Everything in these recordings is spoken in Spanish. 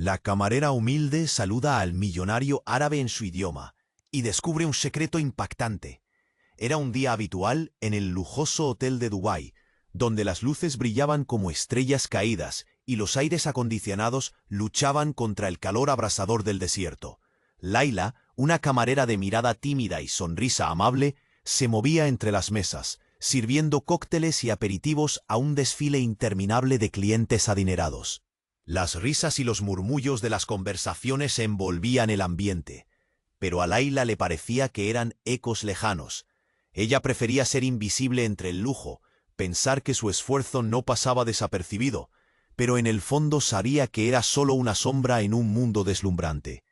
La camarera humilde saluda al millonario árabe en su idioma y descubre un secreto impactante. Era un día habitual en el lujoso hotel de Dubái, donde las luces brillaban como estrellas caídas y los aires acondicionados luchaban contra el calor abrasador del desierto. Laila, una camarera de mirada tímida y sonrisa amable, se movía entre las mesas, sirviendo cócteles y aperitivos a un desfile interminable de clientes adinerados. Las risas y los murmullos de las conversaciones envolvían el ambiente, pero a Laila le parecía que eran ecos lejanos. Ella prefería ser invisible entre el lujo, pensar que su esfuerzo no pasaba desapercibido, pero en el fondo sabía que era solo una sombra en un mundo deslumbrante.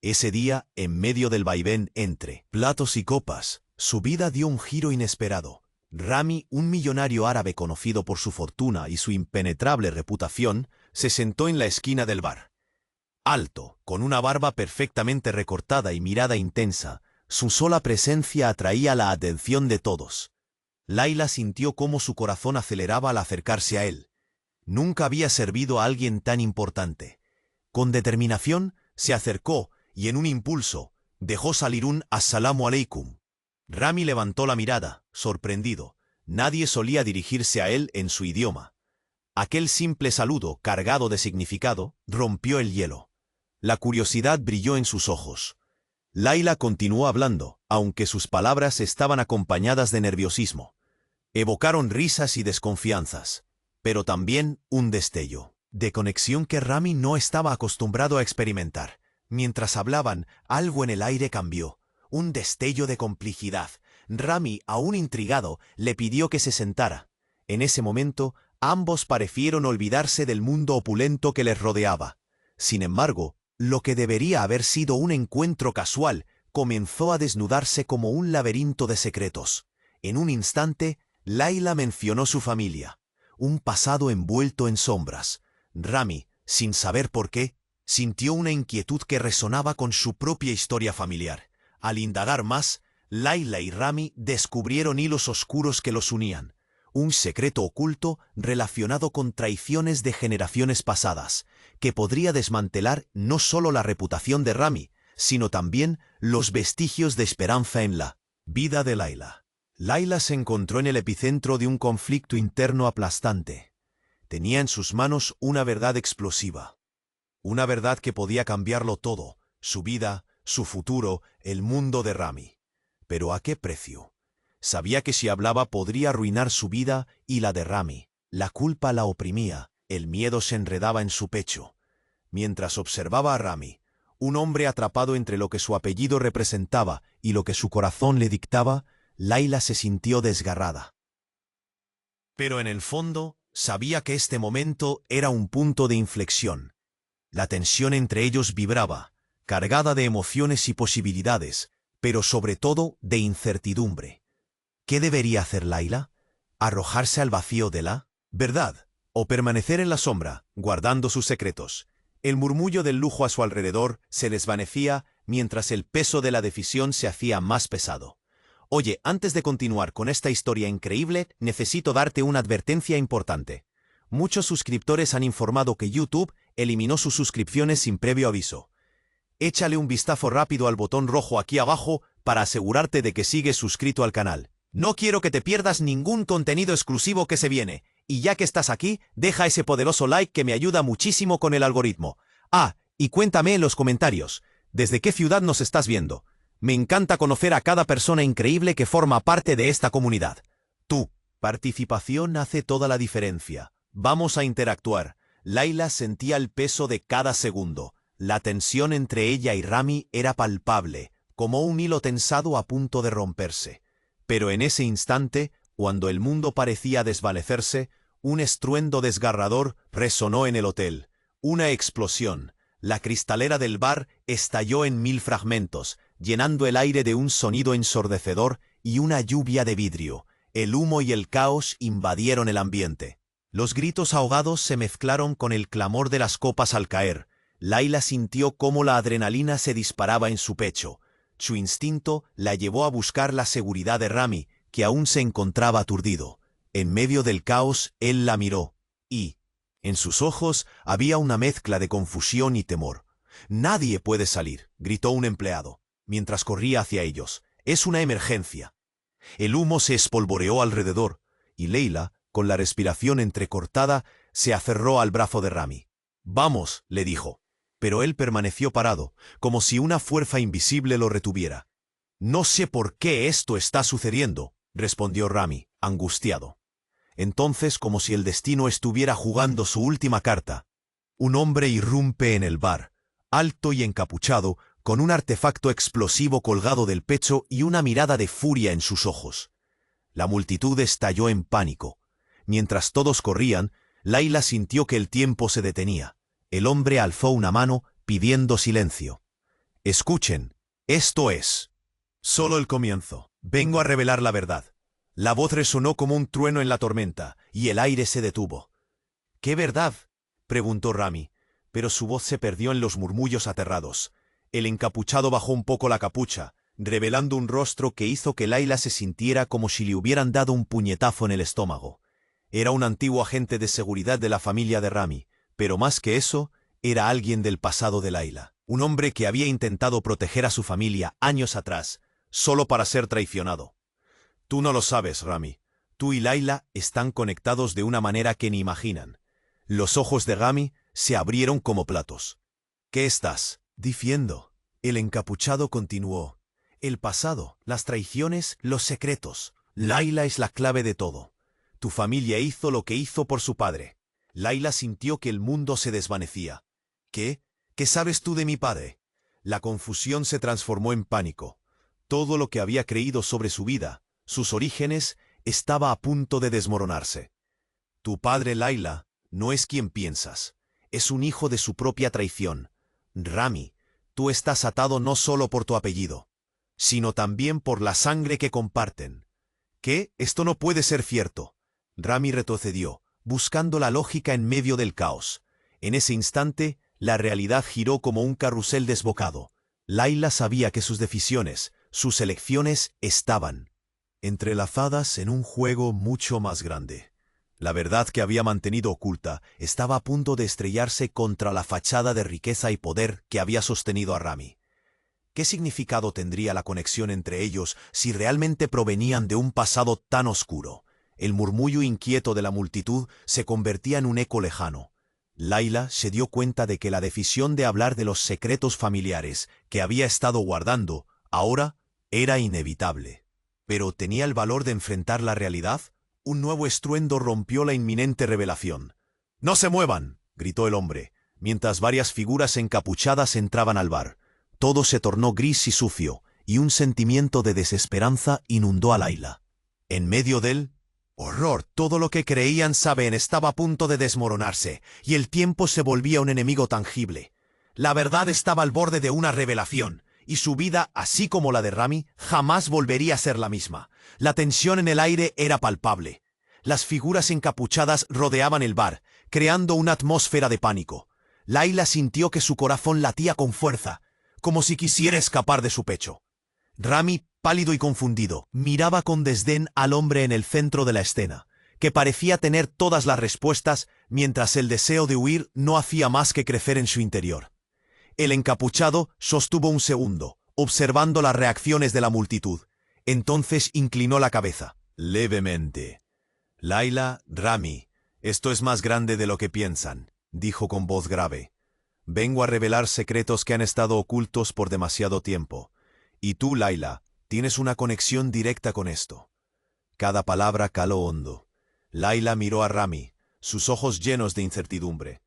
Ese día, en medio del vaivén entre platos y copas, su vida dio un giro inesperado. Rami, un millonario árabe conocido por su fortuna y su impenetrable reputación, se sentó en la esquina del bar. Alto, con una barba perfectamente recortada y mirada intensa, su sola presencia atraía la atención de todos. Laila sintió cómo su corazón aceleraba al acercarse a él. Nunca había servido a alguien tan importante. Con determinación, se acercó y en un impulso, dejó salir un «Assalamu alaikum». Rami levantó la mirada, sorprendido. Nadie solía dirigirse a él en su idioma. Aquel simple saludo, cargado de significado, rompió el hielo. La curiosidad brilló en sus ojos. Laila continuó hablando, aunque sus palabras estaban acompañadas de nerviosismo. Evocaron risas y desconfianzas, pero también un destello de conexión que Rami no estaba acostumbrado a experimentar. Mientras hablaban, algo en el aire cambió. Un destello de complicidad. Rami, aún intrigado, le pidió que se sentara. En ese momento, ambos parecieron olvidarse del mundo opulento que les rodeaba. Sin embargo, lo que debería haber sido un encuentro casual comenzó a desnudarse como un laberinto de secretos. En un instante, Laila mencionó su familia, un pasado envuelto en sombras. Rami, sin saber por qué, sintió una inquietud que resonaba con su propia historia familiar. Al indagar más, Laila y Rami descubrieron hilos oscuros que los unían. Un secreto oculto relacionado con traiciones de generaciones pasadas, que podría desmantelar no solo la reputación de Rami, sino también los vestigios de esperanza en la vida de Laila. Laila se encontró en el epicentro de un conflicto interno aplastante. Tenía en sus manos una verdad explosiva. Una verdad que podía cambiarlo todo, su vida, su futuro, el mundo de Rami. ¿Pero a qué precio? Sabía que si hablaba podría arruinar su vida y la de Rami. La culpa la oprimía, el miedo se enredaba en su pecho. Mientras observaba a Rami, un hombre atrapado entre lo que su apellido representaba y lo que su corazón le dictaba, Laila se sintió desgarrada. Pero en el fondo, sabía que este momento era un punto de inflexión. La tensión entre ellos vibraba, cargada de emociones y posibilidades, pero sobre todo de incertidumbre. ¿Qué debería hacer Laila? ¿Arrojarse al vacío de la verdad? ¿O permanecer en la sombra, guardando sus secretos? El murmullo del lujo a su alrededor se desvanecía mientras el peso de la decisión se hacía más pesado. Oye, antes de continuar con esta historia increíble, necesito darte una advertencia importante. Muchos suscriptores han informado que YouTube eliminó sus suscripciones sin previo aviso. Échale un vistazo rápido al botón rojo aquí abajo para asegurarte de que sigues suscrito al canal. No quiero que te pierdas ningún contenido exclusivo que se viene, y ya que estás aquí, deja ese poderoso like que me ayuda muchísimo con el algoritmo. Ah, y cuéntame en los comentarios, ¿desde qué ciudad nos estás viendo? Me encanta conocer a cada persona increíble que forma parte de esta comunidad. Tu participación hace toda la diferencia. Vamos a interactuar. Laila sentía el peso de cada segundo. La tensión entre ella y Rami era palpable, como un hilo tensado a punto de romperse. Pero en ese instante, cuando el mundo parecía desvanecerse, un estruendo desgarrador resonó en el hotel. Una explosión. La cristalera del bar estalló en 1000 fragmentos, llenando el aire de un sonido ensordecedor y una lluvia de vidrio. El humo y el caos invadieron el ambiente. Los gritos ahogados se mezclaron con el clamor de las copas al caer. Laila sintió cómo la adrenalina se disparaba en su pecho. Su instinto la llevó a buscar la seguridad de Rami, que aún se encontraba aturdido. En medio del caos, él la miró. Y, En sus ojos había una mezcla de confusión y temor. «Nadie puede salir», gritó un empleado, mientras corría hacia ellos. «Es una emergencia». El humo se espolvoreó alrededor, y Leila, con la respiración entrecortada, se aferró al brazo de Rami. «Vamos», le dijo. Pero él permaneció parado, como si una fuerza invisible lo retuviera. «No sé por qué esto está sucediendo», respondió Rami, angustiado. Entonces, como si el destino estuviera jugando su última carta, un hombre irrumpe en el bar, alto y encapuchado, con un artefacto explosivo colgado del pecho y una mirada de furia en sus ojos. La multitud estalló en pánico. Mientras todos corrían, Laila sintió que el tiempo se detenía. El hombre alzó una mano, pidiendo silencio. «Escuchen, esto es solo el comienzo. Vengo a revelar la verdad». La voz resonó como un trueno en la tormenta, y el aire se detuvo. «¿Qué verdad?», preguntó Rami, pero su voz se perdió en los murmullos aterrados. El encapuchado bajó un poco la capucha, revelando un rostro que hizo que Laila se sintiera como si le hubieran dado un puñetazo en el estómago. Era un antiguo agente de seguridad de la familia de Rami, pero más que eso, era alguien del pasado de Laila. Un hombre que había intentado proteger a su familia años atrás, solo para ser traicionado. «Tú no lo sabes, Rami. Tú y Laila están conectados de una manera que ni imaginan». Los ojos de Rami se abrieron como platos. «¿Qué estás diciendo?». El encapuchado continuó. «El pasado, las traiciones, los secretos. Laila es la clave de todo. Tu familia hizo lo que hizo por su padre». Laila sintió que el mundo se desvanecía. «¿Qué? ¿Qué sabes tú de mi padre?». La confusión se transformó en pánico. Todo lo que había creído sobre su vida, sus orígenes, estaba a punto de desmoronarse. «Tu padre, Laila, no es quien piensas. Es un hijo de su propia traición. Rami, tú estás atado no solo por tu apellido, sino también por la sangre que comparten». «¿Qué? Esto no puede ser cierto». Rami retrocedió, buscando la lógica en medio del caos. En ese instante, la realidad giró como un carrusel desbocado. Laila sabía que sus decisiones, sus elecciones, estaban entrelazadas en un juego mucho más grande. La verdad que había mantenido oculta estaba a punto de estrellarse contra la fachada de riqueza y poder que había sostenido a Rami. ¿Qué significado tendría la conexión entre ellos si realmente provenían de un pasado tan oscuro? El murmullo inquieto de la multitud se convertía en un eco lejano. Laila se dio cuenta de que la decisión de hablar de los secretos familiares que había estado guardando, ahora, era inevitable. Pero ¿tenía el valor de enfrentar la realidad? Un nuevo estruendo rompió la inminente revelación. «¡No se muevan!», gritó el hombre, mientras varias figuras encapuchadas entraban al bar. Todo se tornó gris y sucio, y un sentimiento de desesperanza inundó a Laila. En medio del horror, todo lo que creían saber estaba a punto de desmoronarse, y el tiempo se volvía un enemigo tangible. La verdad estaba al borde de una revelación, y su vida, así como la de Rami, jamás volvería a ser la misma. La tensión en el aire era palpable. Las figuras encapuchadas rodeaban el bar, creando una atmósfera de pánico. Laila sintió que su corazón latía con fuerza, como si quisiera escapar de su pecho. Rami, pálido y confundido, miraba con desdén al hombre en el centro de la escena, que parecía tener todas las respuestas, mientras el deseo de huir no hacía más que crecer en su interior. El encapuchado sostuvo un segundo, observando las reacciones de la multitud. Entonces inclinó la cabeza, levemente. «Laila, Rami, esto es más grande de lo que piensan», dijo con voz grave. «Vengo a revelar secretos que han estado ocultos por demasiado tiempo. Y tú, Laila, tienes una conexión directa con esto». Cada palabra caló hondo. Laila miró a Rami, sus ojos llenos de incertidumbre.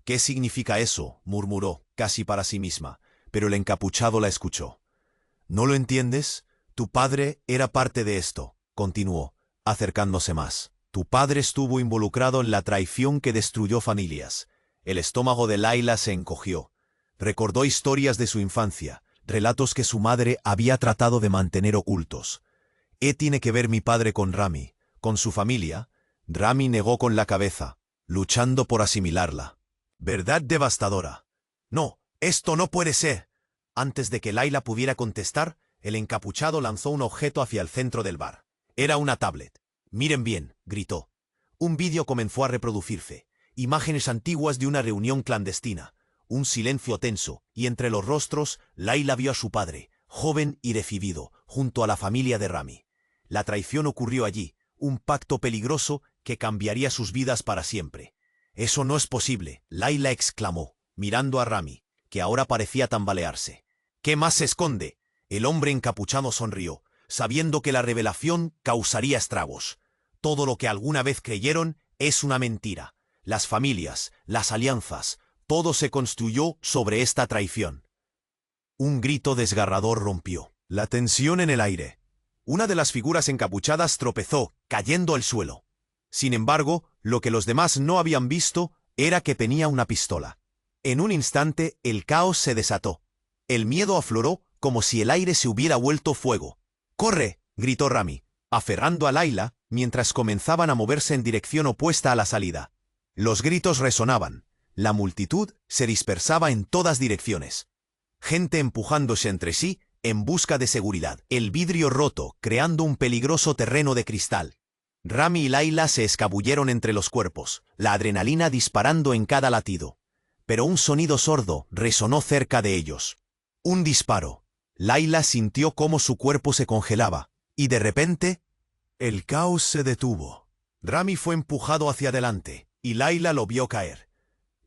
«¿Qué significa eso?», murmuró, casi para sí misma, pero el encapuchado la escuchó. «¿No lo entiendes? Tu padre era parte de esto», continuó, acercándose más. «Tu padre estuvo involucrado en la traición que destruyó familias». El estómago de Laila se encogió. Recordó historias de su infancia, relatos que su madre había tratado de mantener ocultos. «¿Qué tiene que ver mi padre con Rami, con su familia?». Rami negó con la cabeza, luchando por asimilarla. «Verdad devastadora». «No, esto no puede ser». Antes de que Laila pudiera contestar, el encapuchado lanzó un objeto hacia el centro del bar. Era una tablet. «Miren bien», gritó. Un vídeo comenzó a reproducirse, imágenes antiguas de una reunión clandestina, un silencio tenso, y entre los rostros, Layla vio a su padre, joven y decidido, junto a la familia de Rami. La traición ocurrió allí, un pacto peligroso que cambiaría sus vidas para siempre. «Eso no es posible», Layla exclamó, mirando a Rami, que ahora parecía tambalearse. «¿Qué más se esconde?». El hombre encapuchado sonrió, sabiendo que la revelación causaría estragos. Todo lo que alguna vez creyeron es una mentira. Las familias, las alianzas, todo se construyó sobre esta traición. Un grito desgarrador rompió la tensión en el aire. Una de las figuras encapuchadas tropezó, cayendo al suelo. Sin embargo, lo que los demás no habían visto era que tenía una pistola. En un instante, el caos se desató. El miedo afloró como si el aire se hubiera vuelto fuego. «¡Corre!», gritó Rami, aferrando a Layla, mientras comenzaban a moverse en dirección opuesta a la salida. Los gritos resonaban. La multitud se dispersaba en todas direcciones. Gente empujándose entre sí en busca de seguridad. El vidrio roto, creando un peligroso terreno de cristal. Rami y Layla se escabulleron entre los cuerpos, la adrenalina disparando en cada latido. Pero un sonido sordo resonó cerca de ellos. Un disparo. Layla sintió cómo su cuerpo se congelaba, y de repente, el caos se detuvo. Rami fue empujado hacia adelante, y Layla lo vio caer.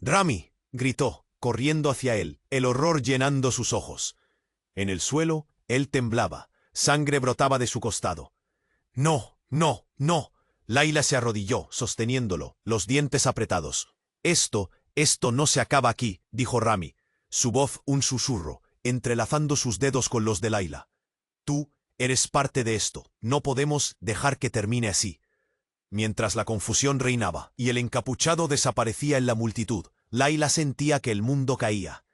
«¡Rami!», gritó, corriendo hacia él, el horror llenando sus ojos. En el suelo, él temblaba, sangre brotaba de su costado. «¡No, no, no!». Layla se arrodilló, sosteniéndolo, los dientes apretados. Esto no se acaba aquí», dijo Rami, su voz un susurro, entrelazando sus dedos con los de Layla. «Tú eres parte de esto, no podemos dejar que termine así». Mientras la confusión reinaba y el encapuchado desaparecía en la multitud, Layla sentía que el mundo caía.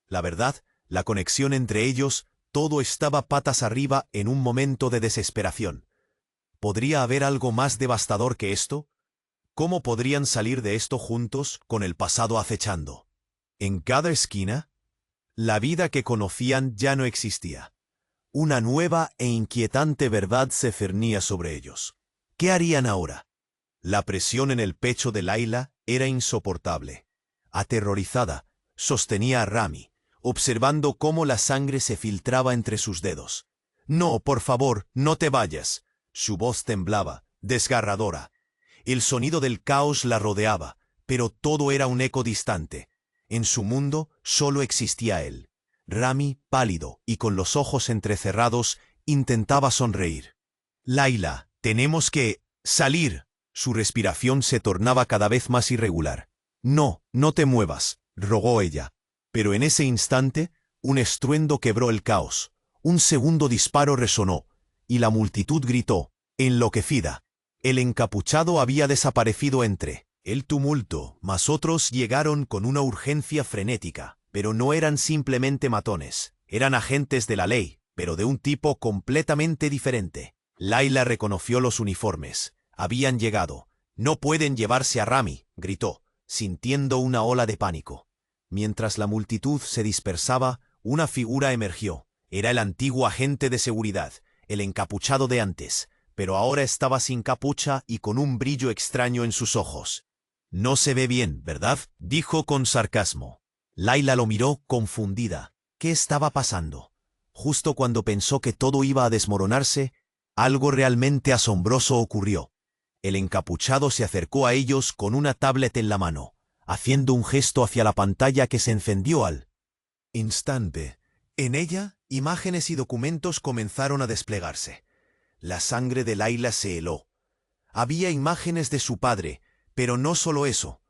La verdad, la conexión entre ellos, todo estaba patas arriba en un momento de desesperación. ¿Podría haber algo más devastador que esto? ¿Cómo podrían salir de esto juntos, con el pasado acechando? En cada esquina, la vida que conocían ya no existía. Una nueva e inquietante verdad se cernía sobre ellos. ¿Qué harían ahora? La presión en el pecho de Layla era insoportable. Aterrorizada, sostenía a Rami, observando cómo la sangre se filtraba entre sus dedos. «No, por favor, no te vayas». Su voz temblaba, desgarradora. El sonido del caos la rodeaba, pero todo era un eco distante. En su mundo solo existía él. Rami, pálido y con los ojos entrecerrados, intentaba sonreír. «Layla, tenemos que salir». Su respiración se tornaba cada vez más irregular. «No, no te muevas», rogó ella. Pero en ese instante, un estruendo quebró el caos. Un segundo disparo resonó, y la multitud gritó, enloquecida. El encapuchado había desaparecido entre el tumulto, mas otros llegaron con una urgencia frenética. Pero no eran simplemente matones, eran agentes de la ley, pero de un tipo completamente diferente. Layla reconoció los uniformes. Habían llegado. «No pueden llevarse a Rami», gritó, sintiendo una ola de pánico. Mientras la multitud se dispersaba, una figura emergió. Era el antiguo agente de seguridad, el encapuchado de antes, pero ahora estaba sin capucha y con un brillo extraño en sus ojos. «No se ve bien, ¿verdad?», dijo con sarcasmo. Layla lo miró confundida. ¿Qué estaba pasando? Justo cuando pensó que todo iba a desmoronarse, algo realmente asombroso ocurrió. El encapuchado se acercó a ellos con una tablet en la mano, haciendo un gesto hacia la pantalla que se encendió al instante. En ella, imágenes y documentos comenzaron a desplegarse. La sangre de Layla se heló. Había imágenes de su padre, pero no solo eso.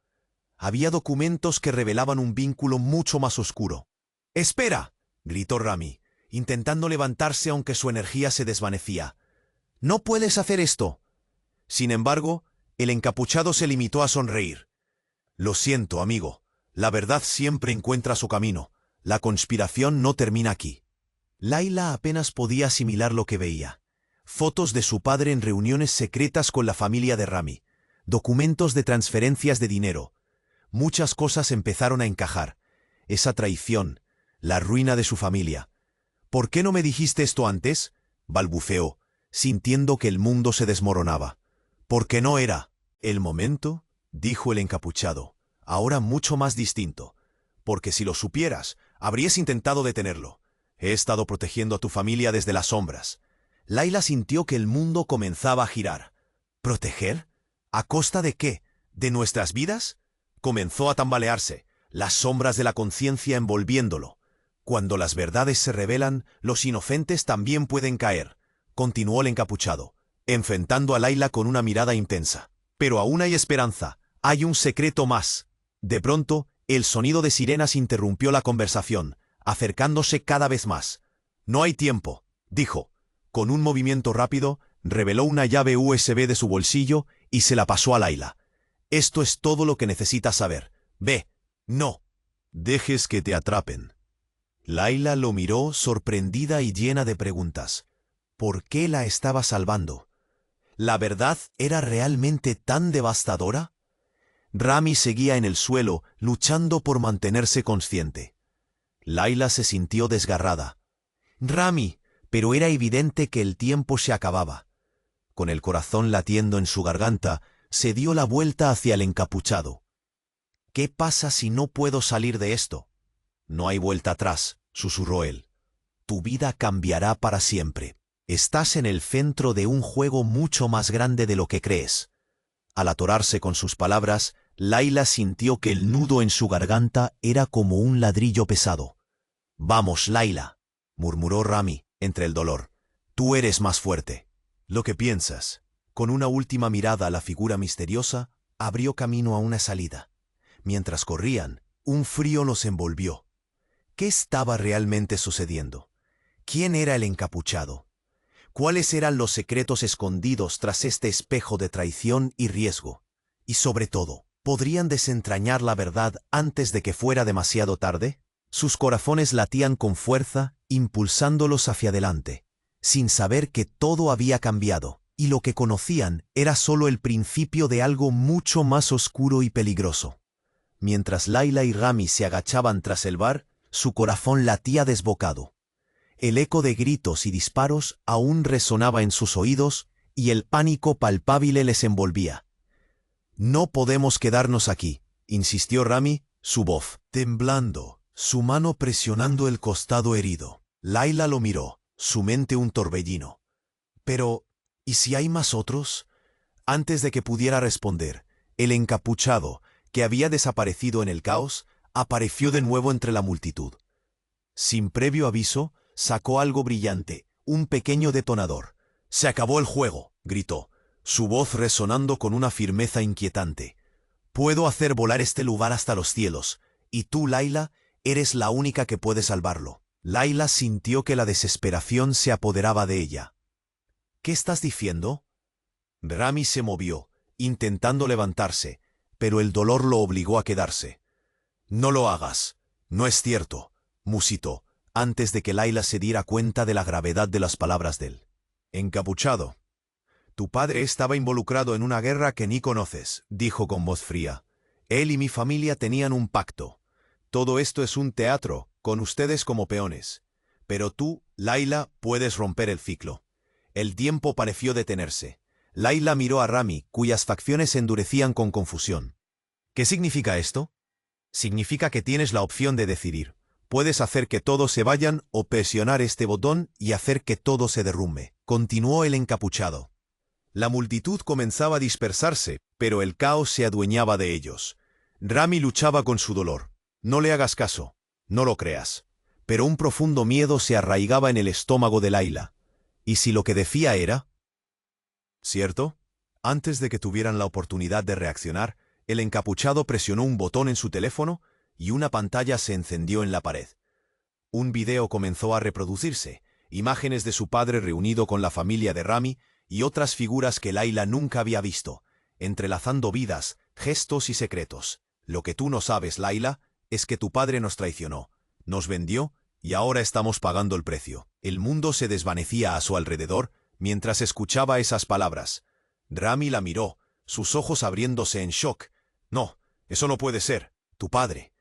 Había documentos que revelaban un vínculo mucho más oscuro. «¡Espera!», gritó Rami, intentando levantarse aunque su energía se desvanecía. «No puedes hacer esto». Sin embargo, el encapuchado se limitó a sonreír. «Lo siento, amigo. La verdad siempre encuentra su camino. La conspiración no termina aquí». Layla apenas podía asimilar lo que veía. Fotos de su padre en reuniones secretas con la familia de Rami. Documentos de transferencias de dinero. Muchas cosas empezaron a encajar. Esa traición, la ruina de su familia. «¿Por qué no me dijiste esto antes?», balbuceó, sintiendo que el mundo se desmoronaba. «Porque no era el momento», dijo el encapuchado, ahora mucho más distinto. Porque si lo supieras, habrías intentado detenerlo. He estado protegiendo a tu familia desde las sombras. Layla sintió que el mundo comenzaba a girar. ¿Proteger? ¿A costa de qué? ¿De nuestras vidas? Comenzó a tambalearse, las sombras de la conciencia envolviéndolo. Cuando las verdades se revelan, los inocentes también pueden caer, continuó el encapuchado, enfrentando a Layla con una mirada intensa. Pero aún hay esperanza, hay un secreto más. De pronto, el sonido de sirenas interrumpió la conversación, acercándose cada vez más. No hay tiempo, dijo. Con un movimiento rápido, reveló una llave USB de su bolsillo y se la pasó a Layla. Esto es todo lo que necesitas saber. Ve. No. Dejes que te atrapen. Layla lo miró sorprendida y llena de preguntas. ¿Por qué la estaba salvando? ¿La verdad era realmente tan devastadora? Rami seguía en el suelo, luchando por mantenerse consciente. Layla se sintió desgarrada. Rami, pero era evidente que el tiempo se acababa. Con el corazón latiendo en su garganta, se dio la vuelta hacia el encapuchado. ¿Qué pasa si no puedo salir de esto? No hay vuelta atrás, susurró él. Tu vida cambiará para siempre. Estás en el centro de un juego mucho más grande de lo que crees. Al atorarse con sus palabras, Layla sintió que el nudo en su garganta era como un ladrillo pesado. Vamos, Layla, murmuró Rami, entre el dolor. Tú eres más fuerte. Lo que piensas. Con una última mirada a la figura misteriosa, abrió camino a una salida. Mientras corrían, un frío los envolvió. ¿Qué estaba realmente sucediendo? ¿Quién era el encapuchado? ¿Cuáles eran los secretos escondidos tras este espejo de traición y riesgo? Y sobre todo, ¿podrían desentrañar la verdad antes de que fuera demasiado tarde? Sus corazones latían con fuerza, impulsándolos hacia adelante, sin saber que todo había cambiado, y lo que conocían era solo el principio de algo mucho más oscuro y peligroso. Mientras Layla y Rami se agachaban tras el bar, su corazón latía desbocado. El eco de gritos y disparos aún resonaba en sus oídos y el pánico palpable les envolvía. No podemos quedarnos aquí, insistió Rami, su voz temblando, su mano presionando el costado herido. Layla lo miró, su mente un torbellino. Pero, ¿y si hay más otros? Antes de que pudiera responder, el encapuchado, que había desaparecido en el caos, apareció de nuevo entre la multitud. Sin previo aviso, sacó algo brillante, un pequeño detonador. «Se acabó el juego», gritó, su voz resonando con una firmeza inquietante. «Puedo hacer volar este lugar hasta los cielos, y tú, Layla, eres la única que puede salvarlo». Layla sintió que la desesperación se apoderaba de ella. «¿Qué estás diciendo?» Rami se movió, intentando levantarse, pero el dolor lo obligó a quedarse. «No lo hagas. No es cierto», musitó, antes de que Layla se diera cuenta de la gravedad de las palabras del encapuchado. «Tu padre estaba involucrado en una guerra que ni conoces», dijo con voz fría. «Él y mi familia tenían un pacto. Todo esto es un teatro, con ustedes como peones. Pero tú, Layla, puedes romper el ciclo». El tiempo pareció detenerse. Layla miró a Rami, cuyas facciones se endurecían con confusión. «¿Qué significa esto?» «Significa que tienes la opción de decidir. Puedes hacer que todos se vayan o presionar este botón y hacer que todo se derrumbe», continuó el encapuchado. La multitud comenzaba a dispersarse, pero el caos se adueñaba de ellos. Rami luchaba con su dolor. No le hagas caso, no lo creas. Pero un profundo miedo se arraigaba en el estómago de Layla. ¿Y si lo que decía era cierto? Antes de que tuvieran la oportunidad de reaccionar, el encapuchado presionó un botón en su teléfono y una pantalla se encendió en la pared. Un video comenzó a reproducirse, imágenes de su padre reunido con la familia de Rami y otras figuras que Layla nunca había visto, entrelazando vidas, gestos y secretos. «Lo que tú no sabes, Layla, es que tu padre nos traicionó, nos vendió y ahora estamos pagando el precio». El mundo se desvanecía a su alrededor mientras escuchaba esas palabras. Rami la miró, sus ojos abriéndose en shock. «No, eso no puede ser. Tu padre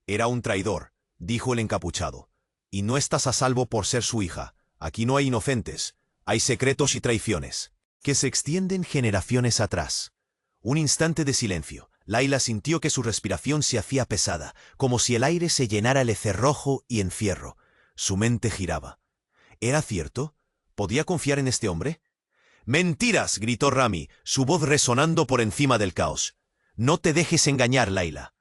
era un traidor», dijo el encapuchado. «Y no estás a salvo por ser su hija. Aquí no hay inocentes. Hay secretos y traiciones que se extienden generaciones atrás». Un instante de silencio, Laila sintió que su respiración se hacía pesada, como si el aire se llenara de cerrojo y encierro. Su mente giraba. ¿Era cierto? ¿Podía confiar en este hombre? ¡Mentiras!, gritó Rami, su voz resonando por encima del caos. No te dejes engañar, Laila.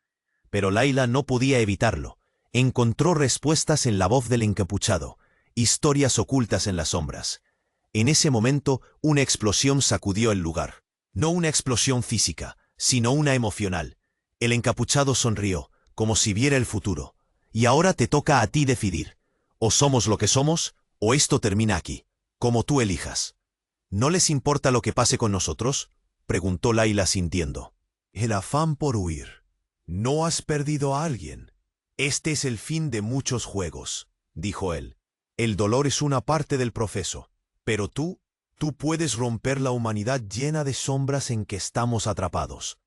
Pero Laila no podía evitarlo. Encontró respuestas en la voz del encapuchado, historias ocultas en las sombras. En ese momento, una explosión sacudió el lugar. No una explosión física, sino una emocional. El encapuchado sonrió, como si viera el futuro. Y ahora te toca a ti decidir. O somos lo que somos, o esto termina aquí. Como tú elijas. ¿No les importa lo que pase con nosotros?, preguntó Laila sintiendo. El afán por huir. No has perdido a alguien. Este es el fin de muchos juegos, dijo él. El dolor es una parte del proceso. Pero tú puedes romper la humanidad llena de sombras en que estamos atrapados.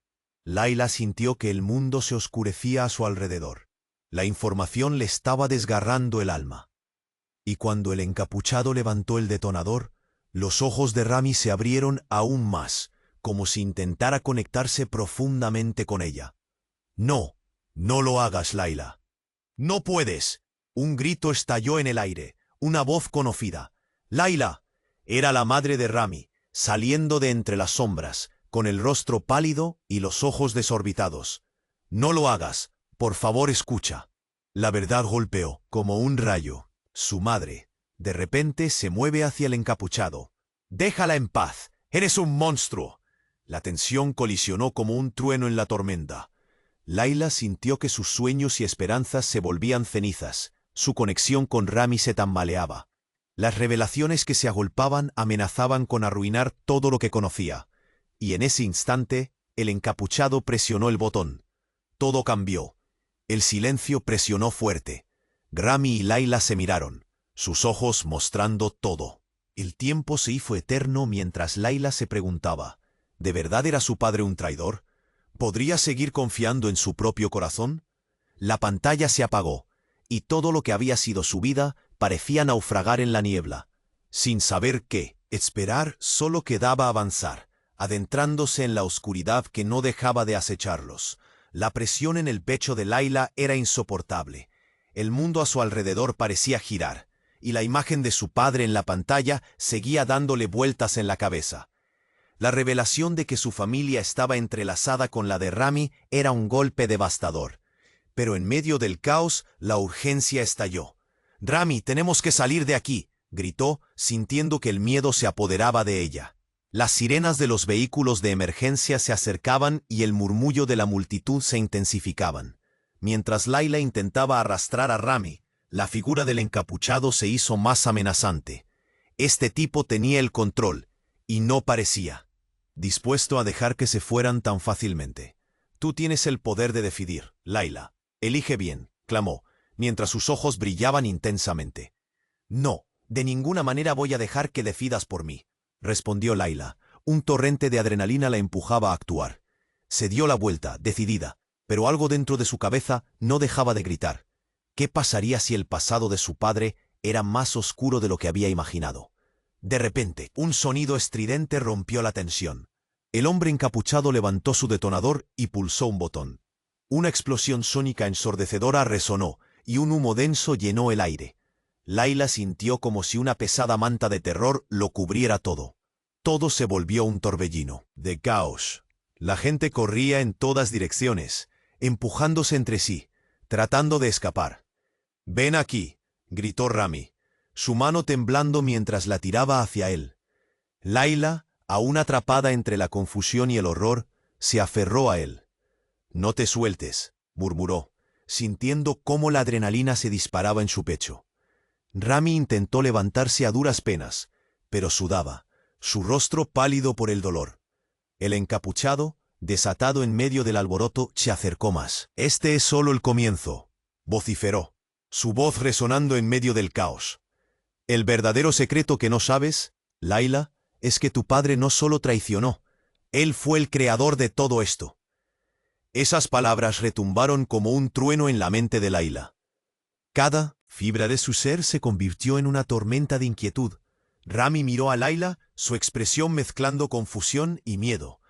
Laila sintió que el mundo se oscurecía a su alrededor. La información le estaba desgarrando el alma. Y cuando el encapuchado levantó el detonador, los ojos de Rami se abrieron aún más, como si intentara conectarse profundamente con ella. No, no lo hagas, Laila. No puedes. Un grito estalló en el aire, una voz conocida. Laila. Era la madre de Rami, saliendo de entre las sombras, con el rostro pálido y los ojos desorbitados. No lo hagas, por favor escucha. La verdad golpeó, como un rayo. Su madre, de repente, se mueve hacia el encapuchado. Déjala en paz, eres un monstruo. La tensión colisionó como un trueno en la tormenta. Laila sintió que sus sueños y esperanzas se volvían cenizas. Su conexión con Rami se tambaleaba. Las revelaciones que se agolpaban amenazaban con arruinar todo lo que conocía. Y en ese instante, el encapuchado presionó el botón. Todo cambió. El silencio presionó fuerte. Rami y Laila se miraron, sus ojos mostrando todo. El tiempo se hizo eterno mientras Laila se preguntaba, ¿de verdad era su padre un traidor? ¿Podría seguir confiando en su propio corazón? La pantalla se apagó, y todo lo que había sido su vida parecía naufragar en la niebla. Sin saber qué esperar, solo quedaba avanzar, adentrándose en la oscuridad que no dejaba de acecharlos. La presión en el pecho de Laila era insoportable. El mundo a su alrededor parecía girar, y la imagen de su padre en la pantalla seguía dándole vueltas en la cabeza. La revelación de que su familia estaba entrelazada con la de Rami era un golpe devastador. Pero en medio del caos, la urgencia estalló. «Rami, tenemos que salir de aquí», gritó, sintiendo que el miedo se apoderaba de ella. Las sirenas de los vehículos de emergencia se acercaban y el murmullo de la multitud se intensificaban. Mientras Laila intentaba arrastrar a Rami, la figura del encapuchado se hizo más amenazante. Este tipo tenía el control, y no parecía dispuesto a dejar que se fueran tan fácilmente. «Tú tienes el poder de decidir, Laila. Elige bien», clamó, mientras sus ojos brillaban intensamente. «No, de ninguna manera voy a dejar que decidas por mí», respondió Laila. Un torrente de adrenalina la empujaba a actuar. Se dio la vuelta, decidida, pero algo dentro de su cabeza no dejaba de gritar. ¿Qué pasaría si el pasado de su padre era más oscuro de lo que había imaginado? De repente, un sonido estridente rompió la tensión. El hombre encapuchado levantó su detonador y pulsó un botón. Una explosión sónica ensordecedora resonó, y un humo denso llenó el aire. Laila sintió como si una pesada manta de terror lo cubriera todo. Todo se volvió un torbellino de caos. La gente corría en todas direcciones, empujándose entre sí, tratando de escapar. «Ven aquí», gritó Rami, su mano temblando mientras la tiraba hacia él. Laila, aún atrapada entre la confusión y el horror, se aferró a él. «No te sueltes», murmuró, sintiendo cómo la adrenalina se disparaba en su pecho. Rami intentó levantarse a duras penas, pero sudaba, su rostro pálido por el dolor. El encapuchado, desatado en medio del alboroto, se acercó más. «Este es solo el comienzo», vociferó, su voz resonando en medio del caos. «El verdadero secreto que no sabes, Laila, es que tu padre no solo traicionó, él fue el creador de todo esto». Esas palabras retumbaron como un trueno en la mente de Laila. Cada fibra de su ser se convirtió en una tormenta de inquietud. Rami miró a Laila, su expresión mezclando confusión y miedo.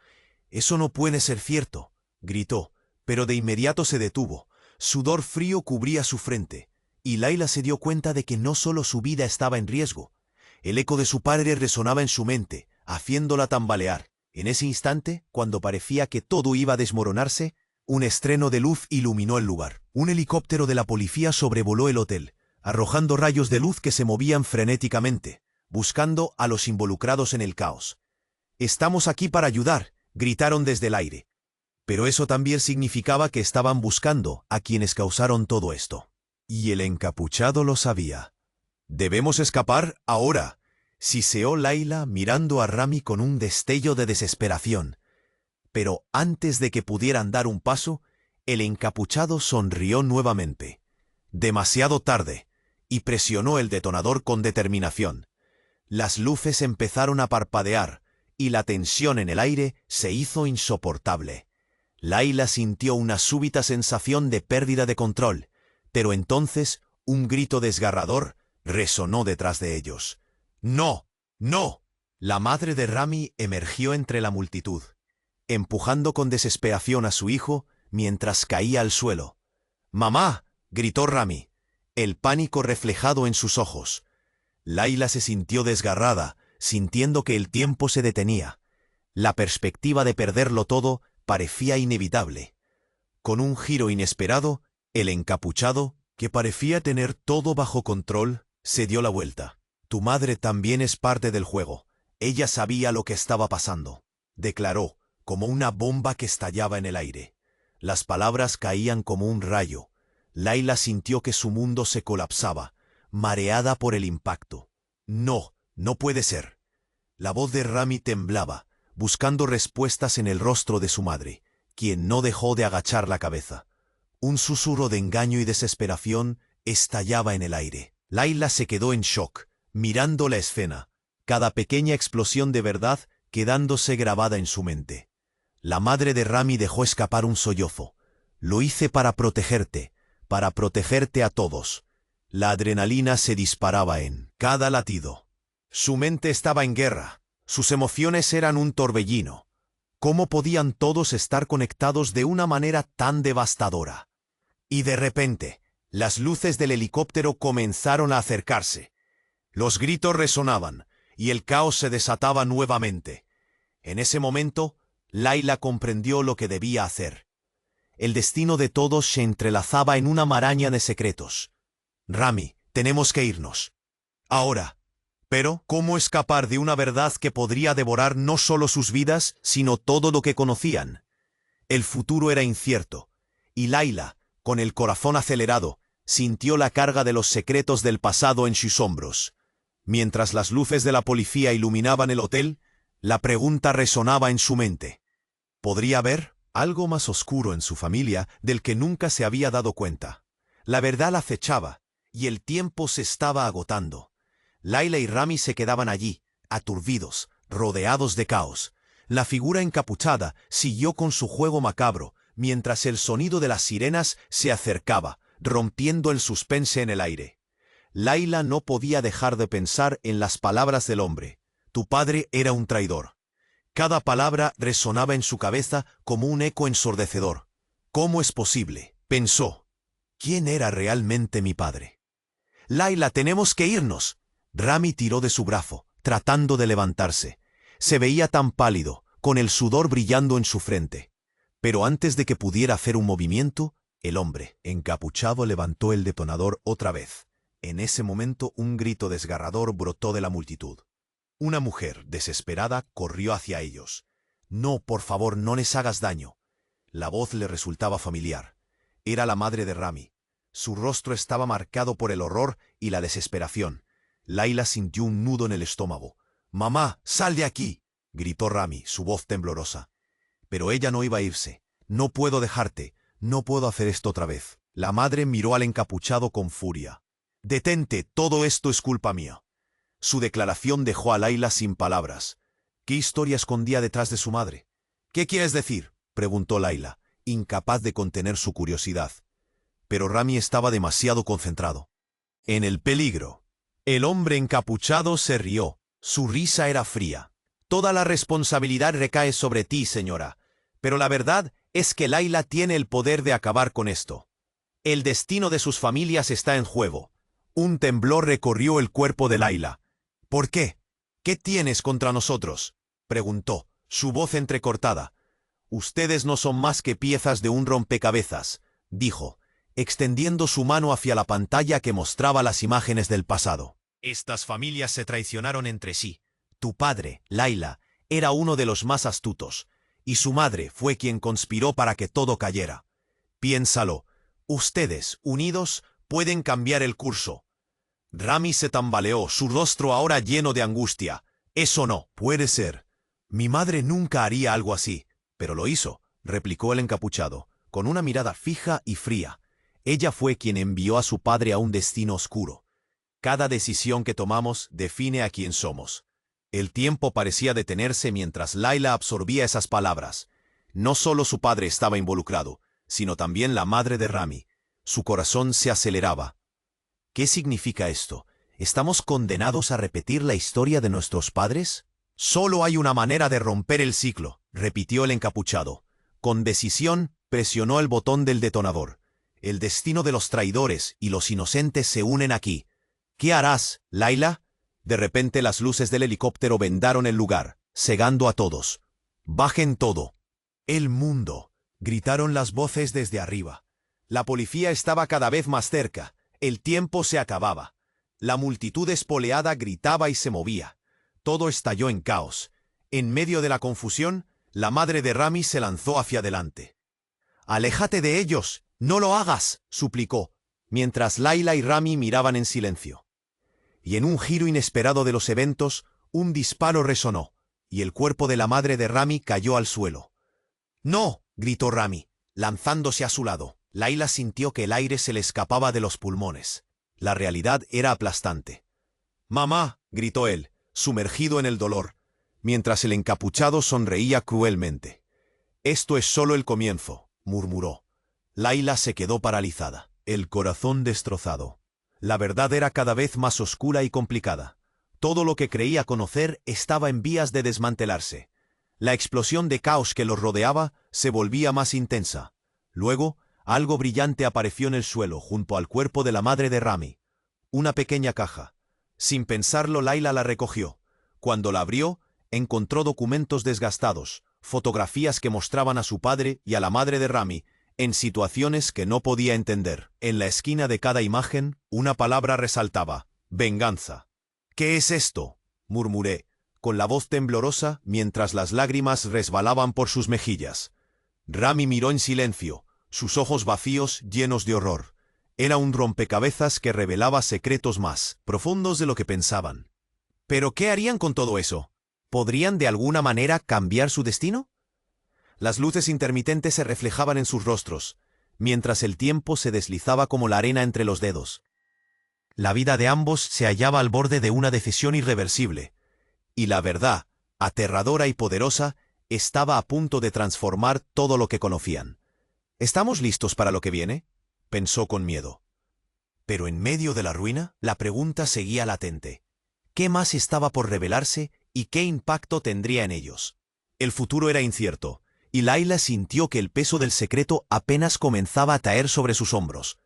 «Eso no puede ser cierto», gritó, pero de inmediato se detuvo. Sudor frío cubría su frente, y Layla se dio cuenta de que no solo su vida estaba en riesgo. El eco de su padre resonaba en su mente, haciéndola tambalear. En ese instante, cuando parecía que todo iba a desmoronarse, un estreno de luz iluminó el lugar. Un helicóptero de la policía sobrevoló el hotel, arrojando rayos de luz que se movían frenéticamente, buscando a los involucrados en el caos. «Estamos aquí para ayudar», gritaron desde el aire. Pero eso también significaba que estaban buscando a quienes causaron todo esto. Y el encapuchado lo sabía. «Debemos escapar ahora», siseó Layla mirando a Rami con un destello de desesperación. Pero antes de que pudieran dar un paso, el encapuchado sonrió nuevamente. Demasiado tarde, y presionó el detonador con determinación. Las luces empezaron a parpadear, y la tensión en el aire se hizo insoportable. Layla sintió una súbita sensación de pérdida de control, pero entonces un grito desgarrador resonó detrás de ellos. «¡No! ¡No!». La madre de Rami emergió entre la multitud, empujando con desesperación a su hijo mientras caía al suelo. «¡Mamá!», gritó Rami, el pánico reflejado en sus ojos. Layla se sintió desgarrada, sintiendo que el tiempo se detenía. La perspectiva de perderlo todo parecía inevitable. Con un giro inesperado, el encapuchado, que parecía tener todo bajo control, se dio la vuelta. «Tu madre también es parte del juego. Ella sabía lo que estaba pasando», declaró, como una bomba que estallaba en el aire. Las palabras caían como un rayo. Layla sintió que su mundo se colapsaba, mareada por el impacto. «No, no puede ser». La voz de Rami temblaba, buscando respuestas en el rostro de su madre, quien no dejó de agachar la cabeza. Un susurro de engaño y desesperación estallaba en el aire. Layla se quedó en shock, mirando la escena, cada pequeña explosión de verdad quedándose grabada en su mente. La madre de Rami dejó escapar un sollozo. «Lo hice para protegerte a todos». La adrenalina se disparaba en cada latido. Su mente estaba en guerra, sus emociones eran un torbellino. ¿Cómo podían todos estar conectados de una manera tan devastadora? Y de repente, las luces del helicóptero comenzaron a acercarse. Los gritos resonaban, y el caos se desataba nuevamente. En ese momento, Layla comprendió lo que debía hacer. El destino de todos se entrelazaba en una maraña de secretos. «Rami, tenemos que irnos. Ahora». Pero, ¿cómo escapar de una verdad que podría devorar no solo sus vidas, sino todo lo que conocían? El futuro era incierto, y Layla, con el corazón acelerado, sintió la carga de los secretos del pasado en sus hombros. Mientras las luces de la policía iluminaban el hotel, la pregunta resonaba en su mente. ¿Podría haber algo más oscuro en su familia del que nunca se había dado cuenta? La verdad la acechaba, y el tiempo se estaba agotando. Layla y Rami se quedaban allí, aturdidos, rodeados de caos. La figura encapuchada siguió con su juego macabro, mientras el sonido de las sirenas se acercaba, rompiendo el suspense en el aire. Layla no podía dejar de pensar en las palabras del hombre. «Tu padre era un traidor». Cada palabra resonaba en su cabeza como un eco ensordecedor. «¿Cómo es posible?», pensó. «¿Quién era realmente mi padre?». «Layla, tenemos que irnos». Rami tiró de su brazo, tratando de levantarse. Se veía tan pálido, con el sudor brillando en su frente. Pero antes de que pudiera hacer un movimiento, el hombre encapuchado levantó el detonador otra vez. En ese momento un grito desgarrador brotó de la multitud. Una mujer, desesperada, corrió hacia ellos. «No, por favor, no les hagas daño». La voz le resultaba familiar. Era la madre de Rami. Su rostro estaba marcado por el horror y la desesperación. Layla sintió un nudo en el estómago. «Mamá, sal de aquí», gritó Rami, su voz temblorosa. Pero ella no iba a irse. «No puedo dejarte, no puedo hacer esto otra vez». La madre miró al encapuchado con furia. «Detente, todo esto es culpa mía». Su declaración dejó a Layla sin palabras. ¿Qué historia escondía detrás de su madre? «¿Qué quieres decir?», preguntó Layla, incapaz de contener su curiosidad. Pero Rami estaba demasiado concentrado. «En el peligro». El hombre encapuchado se rió. Su risa era fría. «Toda la responsabilidad recae sobre ti, señora. Pero la verdad es que Layla tiene el poder de acabar con esto. El destino de sus familias está en juego. Un temblor recorrió el cuerpo de Layla. ¿Por qué? ¿Qué tienes contra nosotros?, preguntó, su voz entrecortada. Ustedes no son más que piezas de un rompecabezas, dijo, extendiendo su mano hacia la pantalla que mostraba las imágenes del pasado. Estas familias se traicionaron entre sí. Tu padre, Layla, era uno de los más astutos, y su madre fue quien conspiró para que todo cayera. Piénsalo, ustedes, unidos, pueden cambiar el curso. Rami se tambaleó, su rostro ahora lleno de angustia. Eso no puede ser. Mi madre nunca haría algo así, pero lo hizo, replicó el encapuchado, con una mirada fija y fría. Ella fue quien envió a su padre a un destino oscuro. Cada decisión que tomamos define a quién somos. El tiempo parecía detenerse mientras Layla absorbía esas palabras. No solo su padre estaba involucrado, sino también la madre de Rami. Su corazón se aceleraba. ¿Qué significa esto? ¿Estamos condenados a repetir la historia de nuestros padres? Solo hay una manera de romper el ciclo, repitió el encapuchado. Con decisión, presionó el botón del detonador. El destino de los traidores y los inocentes se unen aquí. ¿Qué harás, Layla? De repente las luces del helicóptero vendaron el lugar, cegando a todos. ¡Bajen todo! ¡El mundo!, gritaron las voces desde arriba. La policía estaba cada vez más cerca. El tiempo se acababa. La multitud espoleada gritaba y se movía. Todo estalló en caos. En medio de la confusión, la madre de Rami se lanzó hacia adelante. «¡Aléjate de ellos! ¡No lo hagas!», suplicó, mientras Layla y Rami miraban en silencio. Y en un giro inesperado de los eventos, un disparo resonó, y el cuerpo de la madre de Rami cayó al suelo. «¡No!», gritó Rami, lanzándose a su lado. Layla sintió que el aire se le escapaba de los pulmones. La realidad era aplastante. «¡Mamá!», gritó él, sumergido en el dolor, mientras el encapuchado sonreía cruelmente. «Esto es solo el comienzo», murmuró. Layla se quedó paralizada, el corazón destrozado. La verdad era cada vez más oscura y complicada. Todo lo que creía conocer estaba en vías de desmantelarse. La explosión de caos que los rodeaba se volvía más intensa. Luego, algo brillante apareció en el suelo junto al cuerpo de la madre de Rami. Una pequeña caja. Sin pensarlo, Layla la recogió. Cuando la abrió, encontró documentos desgastados, fotografías que mostraban a su padre y a la madre de Rami en situaciones que no podía entender. En la esquina de cada imagen, una palabra resaltaba: venganza. «¿Qué es esto?», murmuré, con la voz temblorosa mientras las lágrimas resbalaban por sus mejillas. Rami miró en silencio, sus ojos vacíos llenos de horror. Era un rompecabezas que revelaba secretos más profundos de lo que pensaban. ¿Pero qué harían con todo eso? ¿Podrían de alguna manera cambiar su destino? Las luces intermitentes se reflejaban en sus rostros, mientras el tiempo se deslizaba como la arena entre los dedos. La vida de ambos se hallaba al borde de una decisión irreversible, y la verdad, aterradora y poderosa, estaba a punto de transformar todo lo que conocían. «¿Estamos listos para lo que viene?», pensó con miedo. Pero en medio de la ruina, la pregunta seguía latente. ¿Qué más estaba por revelarse y qué impacto tendría en ellos? El futuro era incierto, y Layla sintió que el peso del secreto apenas comenzaba a caer sobre sus hombros.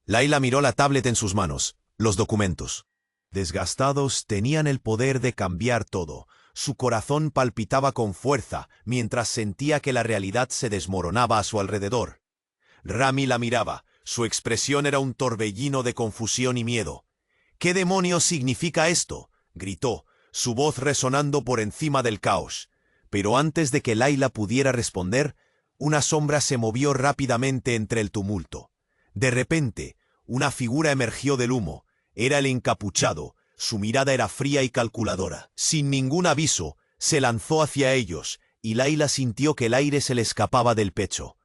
Layla miró la tablet en sus manos, los documentos. Desgastados, tenían el poder de cambiar todo. Su corazón palpitaba con fuerza, mientras sentía que la realidad se desmoronaba a su alrededor. Rami la miraba, su expresión era un torbellino de confusión y miedo. «¿Qué demonios significa esto?», gritó, su voz resonando por encima del caos. Pero antes de que Layla pudiera responder, una sombra se movió rápidamente entre el tumulto. De repente, una figura emergió del humo. Era el encapuchado. Su mirada era fría y calculadora. Sin ningún aviso, se lanzó hacia ellos, y Layla sintió que el aire se le escapaba del pecho.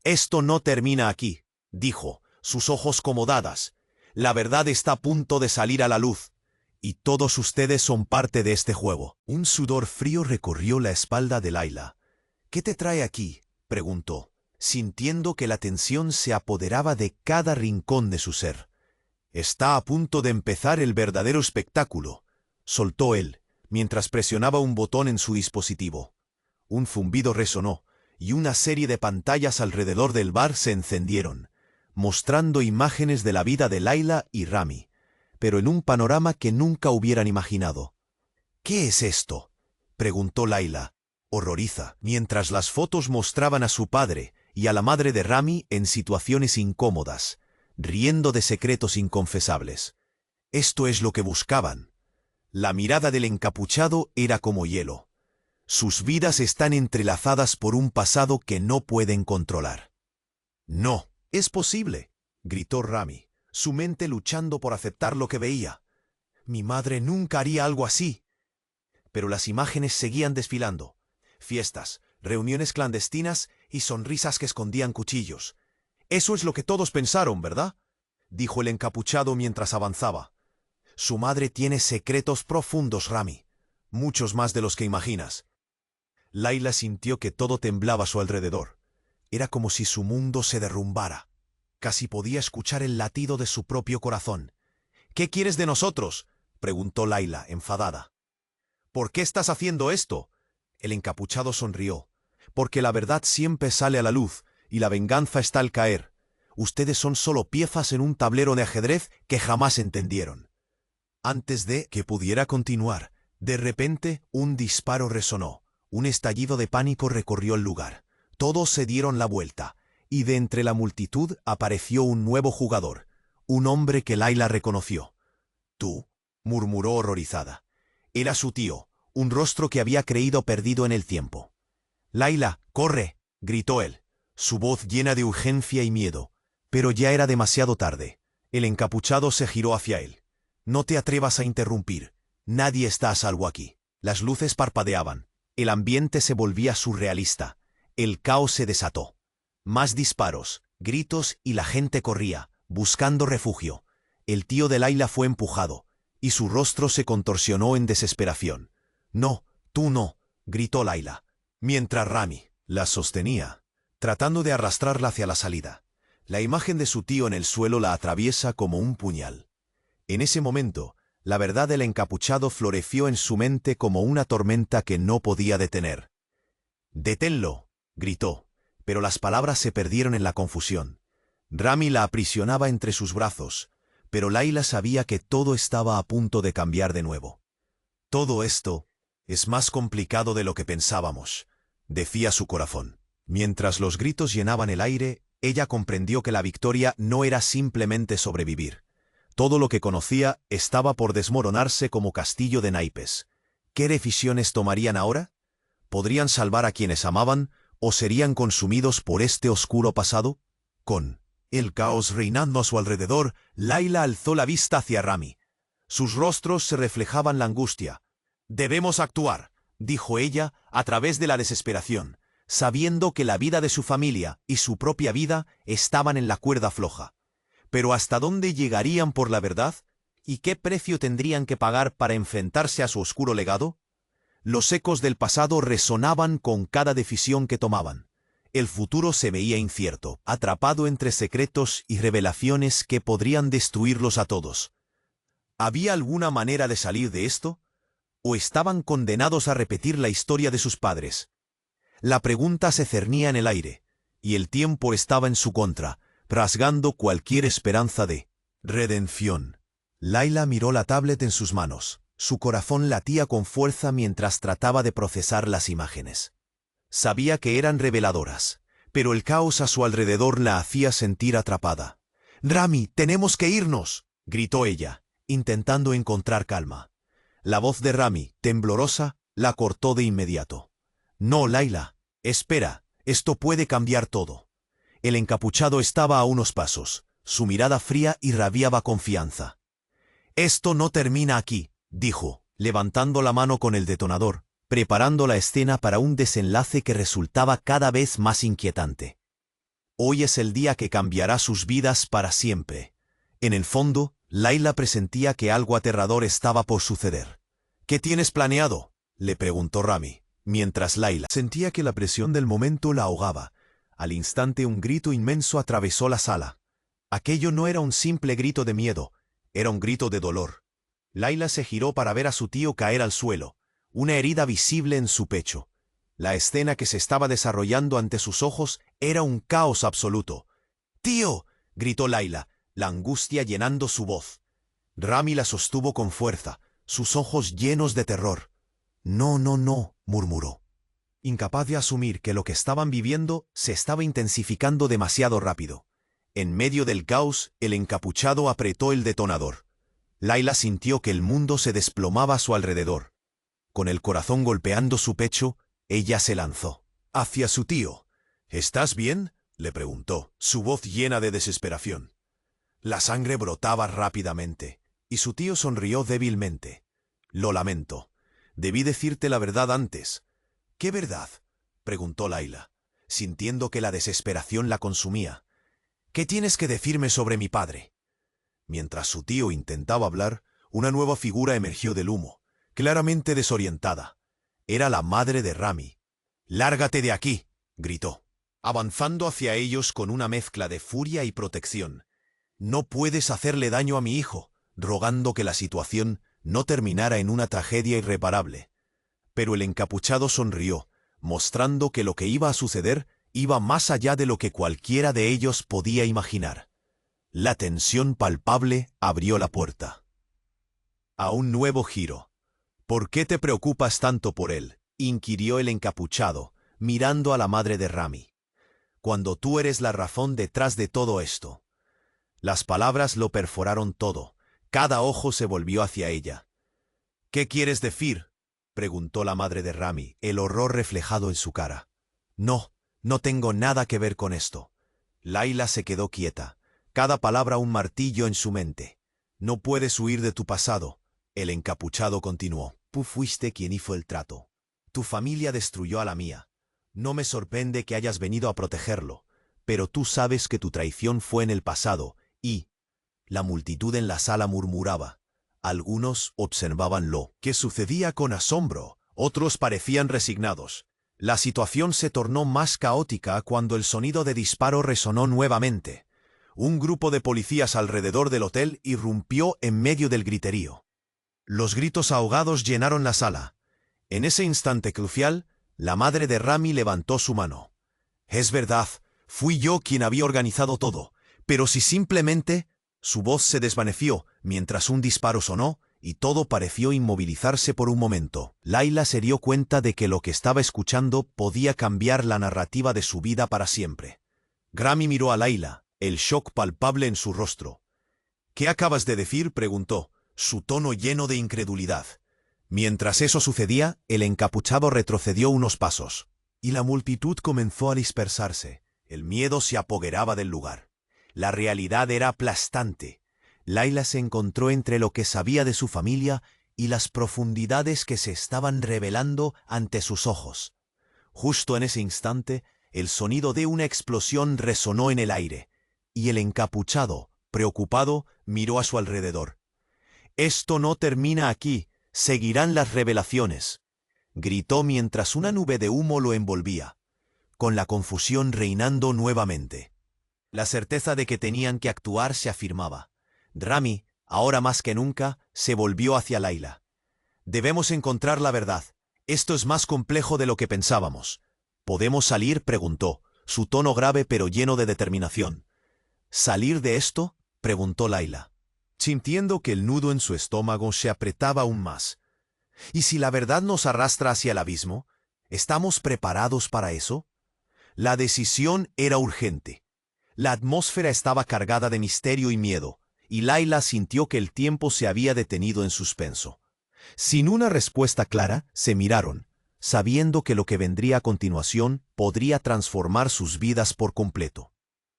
«Esto no termina aquí», dijo, sus ojos como dadas. «La verdad está a punto de salir a la luz. Y todos ustedes son parte de este juego». Un sudor frío recorrió la espalda de Layla. «¿Qué te trae aquí?», preguntó, sintiendo que la tensión se apoderaba de cada rincón de su ser. «Está a punto de empezar el verdadero espectáculo», soltó él, mientras presionaba un botón en su dispositivo. Un zumbido resonó, y una serie de pantallas alrededor del bar se encendieron, mostrando imágenes de la vida de Layla y Rami, pero en un panorama que nunca hubieran imaginado. «¿Qué es esto?», preguntó Layla, horrorizada, mientras las fotos mostraban a su padre y a la madre de Rami en situaciones incómodas, riendo de secretos inconfesables. Esto es lo que buscaban. La mirada del encapuchado era como hielo. Sus vidas están entrelazadas por un pasado que no pueden controlar. «No, es posible», gritó Rami, su mente luchando por aceptar lo que veía. «Mi madre nunca haría algo así». Pero las imágenes seguían desfilando. Fiestas, reuniones clandestinas y sonrisas que escondían cuchillos. «Eso es lo que todos pensaron, ¿verdad?», dijo el encapuchado mientras avanzaba. «Su madre tiene secretos profundos, Rami, muchos más de los que imaginas». Layla sintió que todo temblaba a su alrededor. Era como si su mundo se derrumbara. Casi podía escuchar el latido de su propio corazón. «¿Qué quieres de nosotros?», preguntó Layla, enfadada. «¿Por qué estás haciendo esto?». El encapuchado sonrió. «Porque la verdad siempre sale a la luz, y la venganza está al caer. Ustedes son solo piezas en un tablero de ajedrez que jamás entendieron». Antes de que pudiera continuar, de repente un disparo resonó. Un estallido de pánico recorrió el lugar. Todos se dieron la vuelta, y de entre la multitud apareció un nuevo jugador, un hombre que Layla reconoció. «¿Tú?», murmuró horrorizada. Era su tío, un rostro que había creído perdido en el tiempo. «Layla, corre», gritó él, su voz llena de urgencia y miedo. Pero ya era demasiado tarde. El encapuchado se giró hacia él. «No te atrevas a interrumpir. Nadie está a salvo aquí». Las luces parpadeaban. El ambiente se volvía surrealista. El caos se desató. Más disparos, gritos y la gente corría, buscando refugio. El tío de Layla fue empujado, y su rostro se contorsionó en desesperación. «No, tú no», gritó Layla, mientras Rami la sostenía, tratando de arrastrarla hacia la salida. La imagen de su tío en el suelo la atraviesa como un puñal. En ese momento, la verdad del encapuchado floreció en su mente como una tormenta que no podía detener. «Deténlo», gritó, pero las palabras se perdieron en la confusión. Rami la aprisionaba entre sus brazos, pero Layla sabía que todo estaba a punto de cambiar de nuevo. «Todo esto es más complicado de lo que pensábamos», decía su corazón. Mientras los gritos llenaban el aire, ella comprendió que la victoria no era simplemente sobrevivir. Todo lo que conocía estaba por desmoronarse como castillo de naipes. ¿Qué decisiones tomarían ahora? ¿Podrían salvar a quienes amaban o serían consumidos por este oscuro pasado? Con el caos reinando a su alrededor, Layla alzó la vista hacia Rami. Sus rostros se reflejaban la angustia. «Debemos actuar», dijo ella a través de la desesperación, sabiendo que la vida de su familia y su propia vida estaban en la cuerda floja. Pero ¿hasta dónde llegarían por la verdad? ¿Y qué precio tendrían que pagar para enfrentarse a su oscuro legado? Los ecos del pasado resonaban con cada decisión que tomaban. El futuro se veía incierto, atrapado entre secretos y revelaciones que podrían destruirlos a todos. ¿Había alguna manera de salir de esto? ¿O estaban condenados a repetir la historia de sus padres? La pregunta se cernía en el aire, y el tiempo estaba en su contra, rasgando cualquier esperanza de redención. Layla miró la tablet en sus manos. Su corazón latía con fuerza mientras trataba de procesar las imágenes. Sabía que eran reveladoras, pero el caos a su alrededor la hacía sentir atrapada. «Rami, tenemos que irnos», gritó ella, intentando encontrar calma. La voz de Rami, temblorosa, la cortó de inmediato. «No, Layla, espera, esto puede cambiar todo». El encapuchado estaba a unos pasos, su mirada fría irradiaba confianza. «Esto no termina aquí», dijo, levantando la mano con el detonador, preparando la escena para un desenlace que resultaba cada vez más inquietante. Hoy es el día que cambiará sus vidas para siempre. En el fondo, Layla presentía que algo aterrador estaba por suceder. «¿Qué tienes planeado?», le preguntó Rami, mientras Layla sentía que la presión del momento la ahogaba. Al instante un grito inmenso atravesó la sala. Aquello no era un simple grito de miedo, era un grito de dolor. Layla se giró para ver a su tío caer al suelo, una herida visible en su pecho. La escena que se estaba desarrollando ante sus ojos era un caos absoluto. ¡Tío!, gritó Layla, la angustia llenando su voz. Rami la sostuvo con fuerza, sus ojos llenos de terror. No, no, no, murmuró, incapaz de asumir que lo que estaban viviendo se estaba intensificando demasiado rápido. En medio del caos, el encapuchado apretó el detonador. Layla sintió que el mundo se desplomaba a su alrededor. Con el corazón golpeando su pecho, ella se lanzó hacia su tío. ¿Estás bien?, le preguntó, su voz llena de desesperación. La sangre brotaba rápidamente, y su tío sonrió débilmente. Lo lamento. Debí decirte la verdad antes. ¿Qué verdad?, preguntó Layla, sintiendo que la desesperación la consumía. ¿Qué tienes que decirme sobre mi padre? Mientras su tío intentaba hablar, una nueva figura emergió del humo, claramente desorientada. Era la madre de Rami. «¡Lárgate de aquí!», gritó, avanzando hacia ellos con una mezcla de furia y protección. «No puedes hacerle daño a mi hijo», rogando que la situación no terminara en una tragedia irreparable. Pero el encapuchado sonrió, mostrando que lo que iba a suceder iba más allá de lo que cualquiera de ellos podía imaginar. La tensión palpable abrió la puerta a un nuevo giro. «¿Por qué te preocupas tanto por él?», inquirió el encapuchado, mirando a la madre de Rami. «Cuando tú eres la razón detrás de todo esto». Las palabras lo perforaron todo. Cada ojo se volvió hacia ella. «¿Qué quieres decir?», preguntó la madre de Rami, el horror reflejado en su cara. «No, no tengo nada que ver con esto». Layla se quedó quieta, cada palabra un martillo en su mente. «No puedes huir de tu pasado», el encapuchado continuó. «Tú fuiste quien hizo el trato. Tu familia destruyó a la mía. No me sorprende que hayas venido a protegerlo, pero tú sabes que tu traición fue en el pasado y...». La multitud en la sala murmuraba. Algunos observaban lo que sucedía con asombro, otros parecían resignados. La situación se tornó más caótica cuando el sonido de disparo resonó nuevamente. Un grupo de policías alrededor del hotel irrumpió en medio del griterío. Los gritos ahogados llenaron la sala. En ese instante crucial, la madre de Rami levantó su mano. «Es verdad, fui yo quien había organizado todo, pero si simplemente...». Su voz se desvaneció mientras un disparo sonó y todo pareció inmovilizarse por un momento. Layla se dio cuenta de que lo que estaba escuchando podía cambiar la narrativa de su vida para siempre. Rami miró a Layla, el shock palpable en su rostro. «¿Qué acabas de decir?», preguntó, su tono lleno de incredulidad. Mientras eso sucedía, el encapuchado retrocedió unos pasos, y la multitud comenzó a dispersarse. El miedo se apoderaba del lugar. La realidad era aplastante. Layla se encontró entre lo que sabía de su familia y las profundidades que se estaban revelando ante sus ojos. Justo en ese instante, el sonido de una explosión resonó en el aire, y el encapuchado, preocupado, miró a su alrededor. «Esto no termina aquí, seguirán las revelaciones», gritó mientras una nube de humo lo envolvía, con la confusión reinando nuevamente. La certeza de que tenían que actuar se afirmaba. Rami, ahora más que nunca, se volvió hacia Layla. «Debemos encontrar la verdad. Esto es más complejo de lo que pensábamos». «¿Podemos salir?», preguntó, su tono grave pero lleno de determinación. «¿Salir de esto?», preguntó Layla, sintiendo que el nudo en su estómago se apretaba aún más. «¿Y si la verdad nos arrastra hacia el abismo? ¿Estamos preparados para eso?». La decisión era urgente. La atmósfera estaba cargada de misterio y miedo, y Layla sintió que el tiempo se había detenido en suspenso. Sin una respuesta clara, se miraron, sabiendo que lo que vendría a continuación podría transformar sus vidas por completo.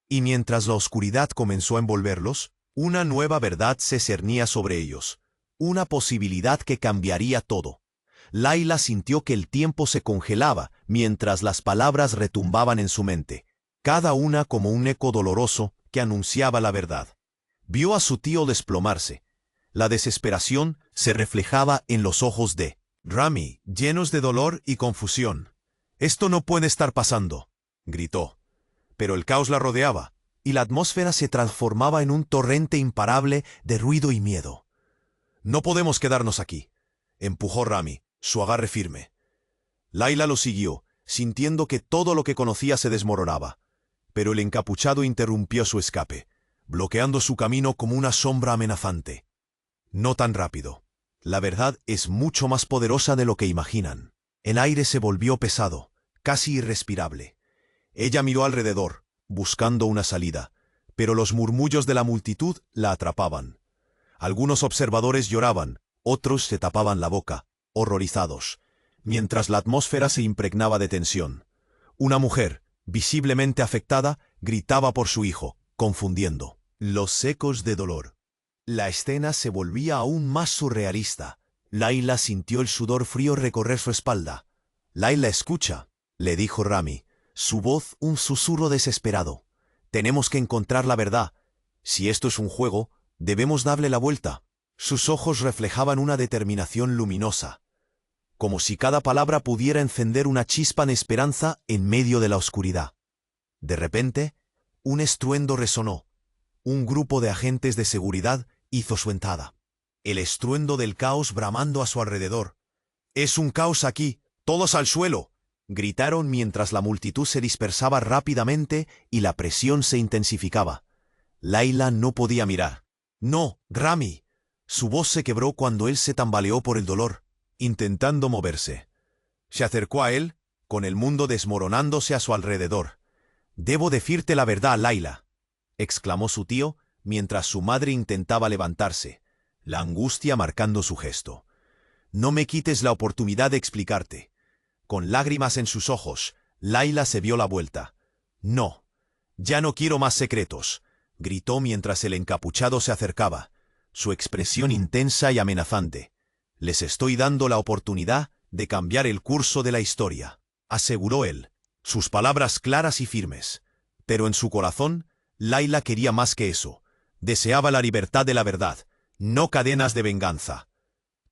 Y mientras la oscuridad comenzó a envolverlos, una nueva verdad se cernía sobre ellos, una posibilidad que cambiaría todo. Layla sintió que el tiempo se congelaba mientras las palabras retumbaban en su mente, cada una como un eco doloroso que anunciaba la verdad. Vio a su tío desplomarse. La desesperación se reflejaba en los ojos de Rami, llenos de dolor y confusión. «Esto no puede estar pasando», gritó. Pero el caos la rodeaba, y la atmósfera se transformaba en un torrente imparable de ruido y miedo. «No podemos quedarnos aquí», empujó Rami, su agarre firme. Layla lo siguió, sintiendo que todo lo que conocía se desmoronaba. Pero el encapuchado interrumpió su escape, bloqueando su camino como una sombra amenazante. No tan rápido. La verdad es mucho más poderosa de lo que imaginan. El aire se volvió pesado, casi irrespirable. Ella miró alrededor, buscando una salida, pero los murmullos de la multitud la atrapaban. Algunos observadores lloraban, otros se tapaban la boca, horrorizados, mientras la atmósfera se impregnaba de tensión. Una mujer, visiblemente afectada, gritaba por su hijo, confundiendo los ecos de dolor. La escena se volvía aún más surrealista. Layla sintió el sudor frío recorrer su espalda. «Layla, escucha», le dijo Rami, su voz un susurro desesperado. «Tenemos que encontrar la verdad. Si esto es un juego, debemos darle la vuelta». Sus ojos reflejaban una determinación luminosa, como si cada palabra pudiera encender una chispa de esperanza en medio de la oscuridad. De repente, un estruendo resonó. Un grupo de agentes de seguridad hizo su entrada. El estruendo del caos bramando a su alrededor. «¡Es un caos aquí! ¡Todos al suelo!», gritaron mientras la multitud se dispersaba rápidamente y la presión se intensificaba. Layla no podía mirar. «¡No, Rami!». Su voz se quebró cuando él se tambaleó por el dolor, intentando moverse. Se acercó a él, con el mundo desmoronándose a su alrededor. «Debo decirte la verdad, Layla», exclamó su tío, mientras su madre intentaba levantarse, la angustia marcando su gesto. «No me quites la oportunidad de explicarte». Con lágrimas en sus ojos, Layla se dio la vuelta. «No, ya no quiero más secretos», gritó mientras el encapuchado se acercaba, su expresión intensa y amenazante. «Les estoy dando la oportunidad de cambiar el curso de la historia», aseguró él, sus palabras claras y firmes. Pero en su corazón, Layla quería más que eso. Deseaba la libertad de la verdad, no cadenas de venganza.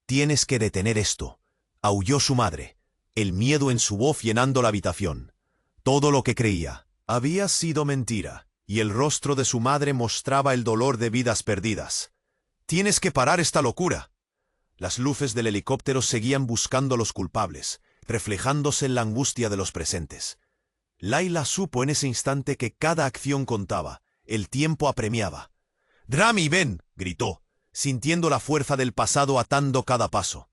«Tienes que detener esto», aulló su madre, el miedo en su voz llenando la habitación. Todo lo que creía había sido mentira, y el rostro de su madre mostraba el dolor de vidas perdidas. «Tienes que parar esta locura». Las luces del helicóptero seguían buscando a los culpables, reflejándose en la angustia de los presentes. Layla supo en ese instante que cada acción contaba, el tiempo apremiaba. «Rami, ven», gritó, sintiendo la fuerza del pasado atando cada paso.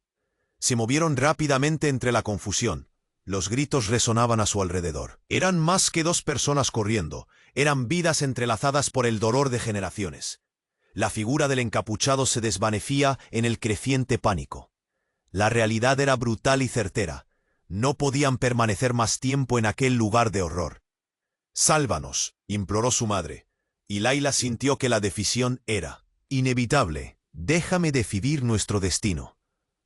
Se movieron rápidamente entre la confusión. Los gritos resonaban a su alrededor. Eran más que dos personas corriendo, eran vidas entrelazadas por el dolor de generaciones. La figura del encapuchado se desvanecía en el creciente pánico. La realidad era brutal y certera. No podían permanecer más tiempo en aquel lugar de horror. «Sálvanos», imploró su madre, y Layla sintió que la decisión era inevitable. «Déjame decidir nuestro destino».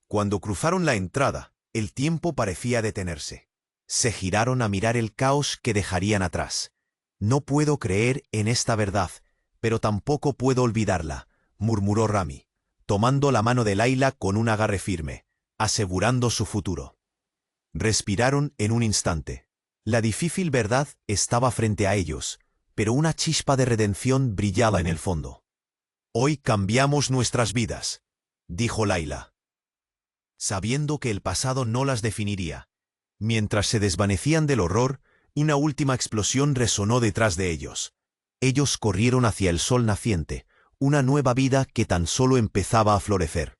Cuando cruzaron la entrada, el tiempo parecía detenerse. Se giraron a mirar el caos que dejarían atrás. «No puedo creer en esta verdad, pero tampoco puedo olvidarla», murmuró Rami, tomando la mano de Layla con un agarre firme, asegurando su futuro. Respiraron en un instante. La difícil verdad estaba frente a ellos, pero una chispa de redención brillaba en el fondo. «Hoy cambiamos nuestras vidas», dijo Layla, sabiendo que el pasado no las definiría. Mientras se desvanecían del horror, una última explosión resonó detrás de ellos. Ellos corrieron hacia el sol naciente, una nueva vida que tan solo empezaba a florecer.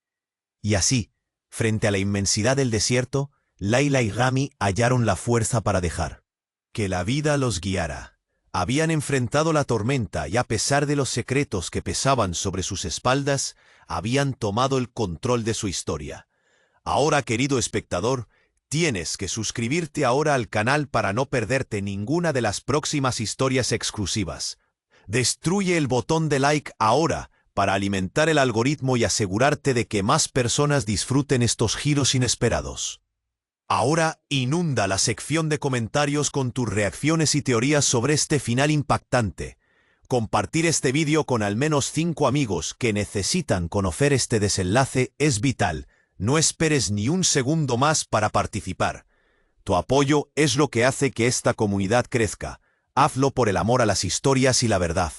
Y así, frente a la inmensidad del desierto, Layla y Rami hallaron la fuerza para dejar que la vida los guiara. Habían enfrentado la tormenta y a pesar de los secretos que pesaban sobre sus espaldas, habían tomado el control de su historia. Ahora, querido espectador, tienes que suscribirte ahora al canal para no perderte ninguna de las próximas historias exclusivas. Destruye el botón de like ahora para alimentar el algoritmo y asegurarte de que más personas disfruten estos giros inesperados. Ahora inunda la sección de comentarios con tus reacciones y teorías sobre este final impactante. Compartir este vídeo con al menos 5 amigos que necesitan conocer este desenlace es vital. No esperes ni un segundo más para participar. Tu apoyo es lo que hace que esta comunidad crezca. Hazlo por el amor a las historias y la verdad.